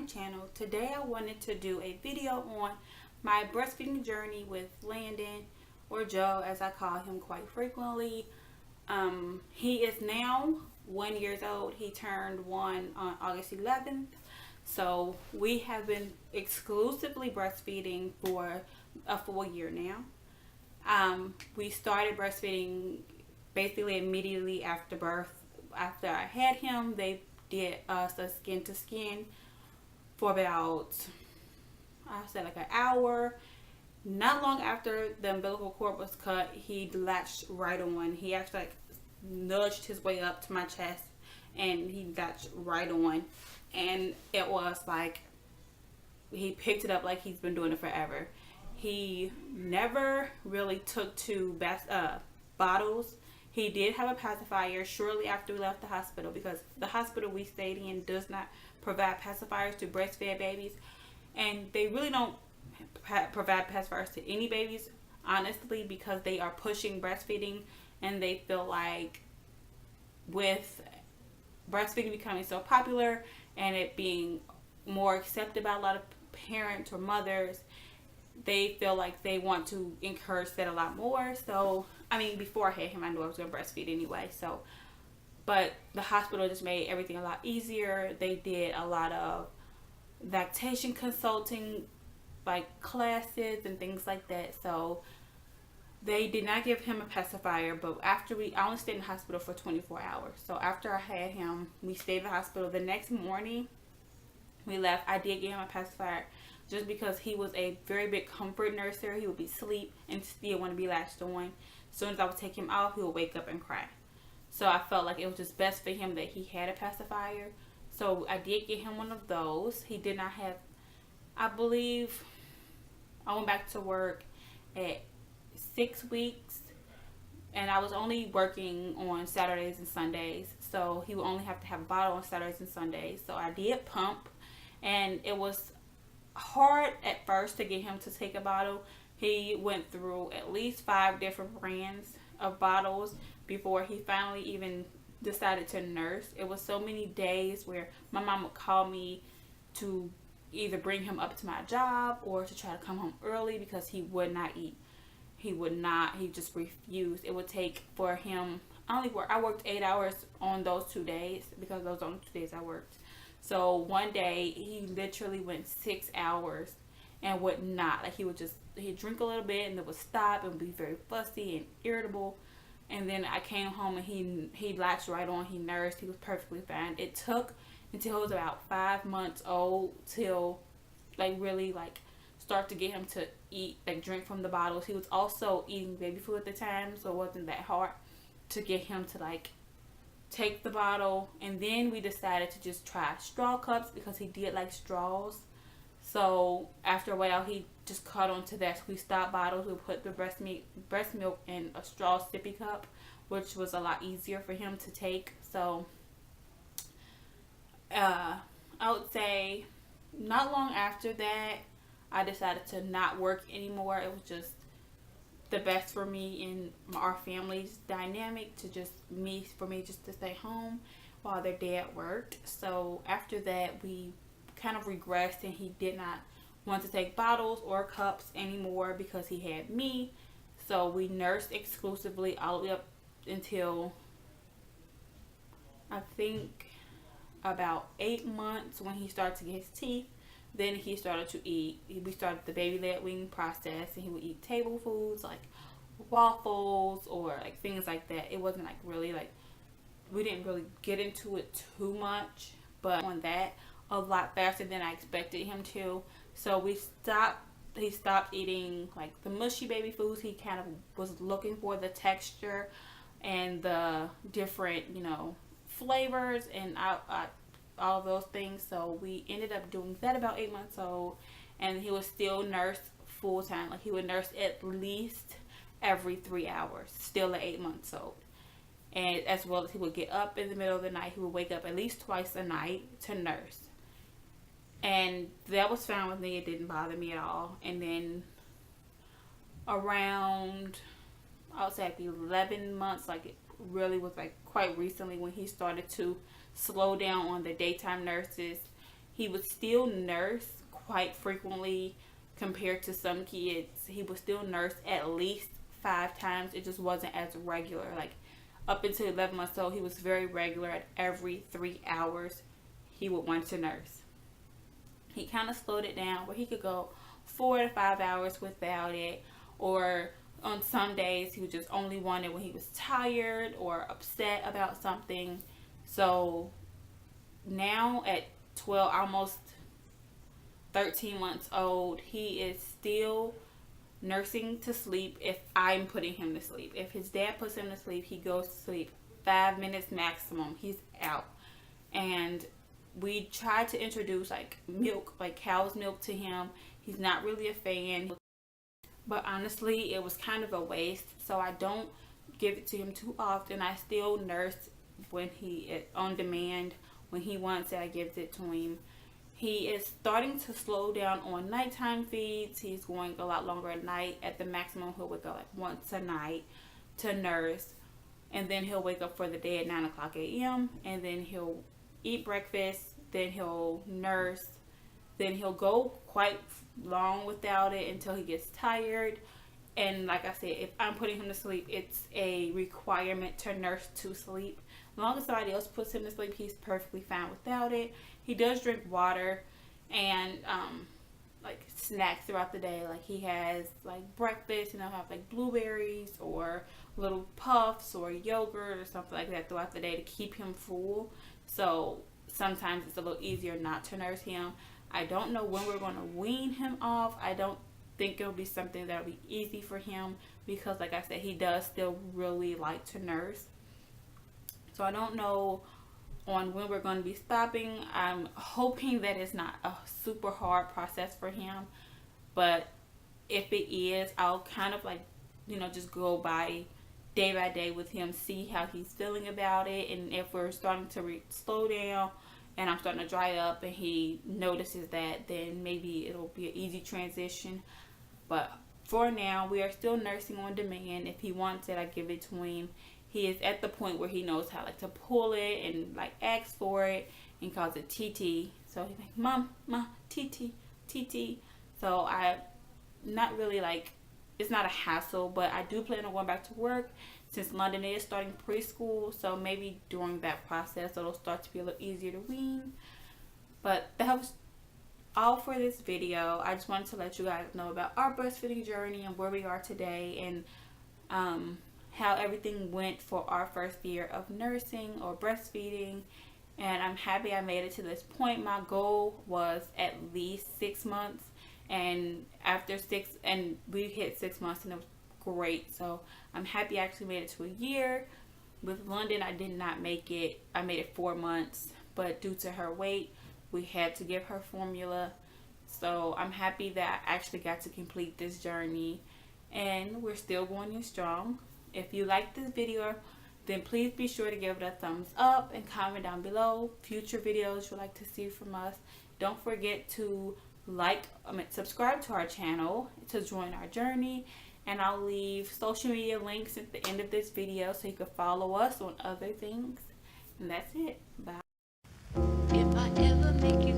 channel. Today I wanted to do a video on my breastfeeding journey with Landon, or Joe as I call him quite frequently. He is now 1 year old. He turned 1 on August 11th. So we have been exclusively breastfeeding for a full year now. We started breastfeeding basically immediately after birth. After I had him, they did us a skin to skin for about, I said, like an hour. Not long after the umbilical cord was cut, he latched right on. He actually nudged his way up to my chest and he latched right on. And it was like he picked it up like he's been doing it forever. He never really took to bottles. He did have a pacifier shortly after we left the hospital, because the hospital we stayed in does not provide pacifiers to breastfed babies, and they really don't provide pacifiers to any babies, honestly, because they are pushing breastfeeding, and they feel like with breastfeeding becoming so popular and it being more accepted by a lot of parents or mothers, they feel like they want to encourage that a lot more. So, I mean, before I had him, I knew I was going to breastfeed anyway. So, but the hospital just made everything a lot easier. They did a lot of lactation consulting, like classes and things like that. So, they did not give him a pacifier, but I only stayed in the hospital for 24 hours. So, after I had him, we stayed in the hospital. The next morning, we left. I did give him a pacifier, just because he was a very big comfort nurser. He would be asleep and still want to be latched on. As soon as I would take him out, he would wake up and cry. So I felt like it was just best for him that he had a pacifier. So I did get him one of those. He did not have, I believe, I went back to work at 6 weeks. And I was only working on Saturdays and Sundays. So he would only have to have a bottle on Saturdays and Sundays. So I did pump. And it was hard at first to get him to take a bottle. He went through at least 5 different brands of bottles before he finally even decided to nurse. It was so many days where my mom would call me to either bring him up to my job or to try to come home early, because he would not eat. He just refused. It would take for him, I worked 8 hours on those 2 days, because those are the only 2 days I worked. So one day he literally went 6 hours and would not, like, he'd drink a little bit and then would stop and be very fussy and irritable. And then I came home and he latched right on. He nursed. He was perfectly fine. It took until he was about 5 months old till really start to get him to eat, drink from the bottles. He was also eating baby food at the time, so it wasn't that hard to get him to take the bottle. And then we decided to just try straw cups, because he did like straws. So after a while he just caught on to that. So we stopped bottles. We put the breast milk in a straw sippy cup, which was a lot easier for him to take. So I would say not long after that I decided to not work anymore. It was just the best for me and our family's dynamic for me just to stay home while their dad worked. So after that we kind of regressed, and he did not want to take bottles or cups anymore because he had me. So we nursed exclusively all the way up until I think about 8 months, when he started to get his teeth. Then he started to eat. We started the baby led weaning process, and he would eat table foods like waffles or things like that. It wasn't really we didn't really get into it too much, but on that a lot faster than I expected him to. So he stopped eating the mushy baby foods. He kind of was looking for the texture and the different flavors and all of those things. So we ended up doing that about 8 months old, and he was still nursed full time. He would nurse at least every 3 hours, still at 8 months old. And as well as he would get up in the middle of the night. He would wake up at least twice a night to nurse, and that was fine with me. It didn't bother me at all. And then around, I would say 11 months, it really was quite recently, when he started to slow down on the daytime nurses. he would still nurse quite frequently compared to some kids. He would still nurse at least 5 times. It just wasn't as regular. Like up until 11 months old, he was very regular. At every 3 hours, he would want to nurse. He kind of slowed it down where he could go 4 to 5 hours without it, or on some days he would just only want it when he was tired or upset about something. So now at 12, almost 13 months old, he is still nursing to sleep if I'm putting him to sleep. If his dad puts him to sleep, he goes to sleep 5 minutes maximum. He's out. And we tried to introduce like milk, like cow's milk to him. He's not really a fan. But honestly, it was kind of a waste. So I don't give it to him too often. I still nurse when he is on demand. When he wants it, I give it to him. He is starting to slow down on nighttime feeds. He's going a lot longer at night. At the maximum, he'll wake up like once a night to nurse. And then he'll wake up for the day at 9 o'clock a.m. And then he'll eat breakfast. Then he'll nurse. Then he'll go quite long without it until he gets tired. And like I said, if I'm putting him to sleep, it's a requirement to nurse to sleep. As long as somebody else puts him to sleep, he's perfectly fine without it. He does drink water and like snacks throughout the day. Like he has like breakfast, and he'll have like blueberries or little puffs or yogurt or something like that throughout the day to keep him full. So sometimes it's a little easier not to nurse him. I don't know when we're going to wean him off. I don't think it'll be something that'll be easy for him because, like I said, he does still really like to nurse. So I don't know on when we're going to be stopping. I'm hoping that it's not a super hard process for him. But if it is, I'll kind of like, just go by day with him, see how he's feeling about it. And if we're starting to slow down and I'm starting to dry up and he notices that, then maybe it'll be an easy transition. But for now, we are still nursing on demand. If he wants it, I give it to him. He is at the point where he knows how to pull it and like ask for it and calls it TT. So he's like, Mom, TT, TT. So I not really like, it's not a hassle, but I do plan on going back to work since London is starting preschool. So maybe during that process, it'll start to be a little easier to wean. But that was all for this video. I just wanted to let you guys know about our breastfeeding journey and where we are today, and how everything went for our first year of nursing or breastfeeding. And I'm happy I made it to this point. My goal was at least 6 months, and after 6, and we hit 6 months, and it was great. So I'm happy I actually made it to a year. With London, I did not make it. I made it 4 months, but due to her weight, we had to give her formula. So I'm happy that I actually got to complete this journey, and we're still going in strong. If you like this video, then please be sure to give it a thumbs up and comment down below future videos you'd like to see from us. Don't forget to subscribe to our channel to join our journey, and I'll leave social media links at the end of this video so you can follow us on other things. And that's it. Bye. If I ever make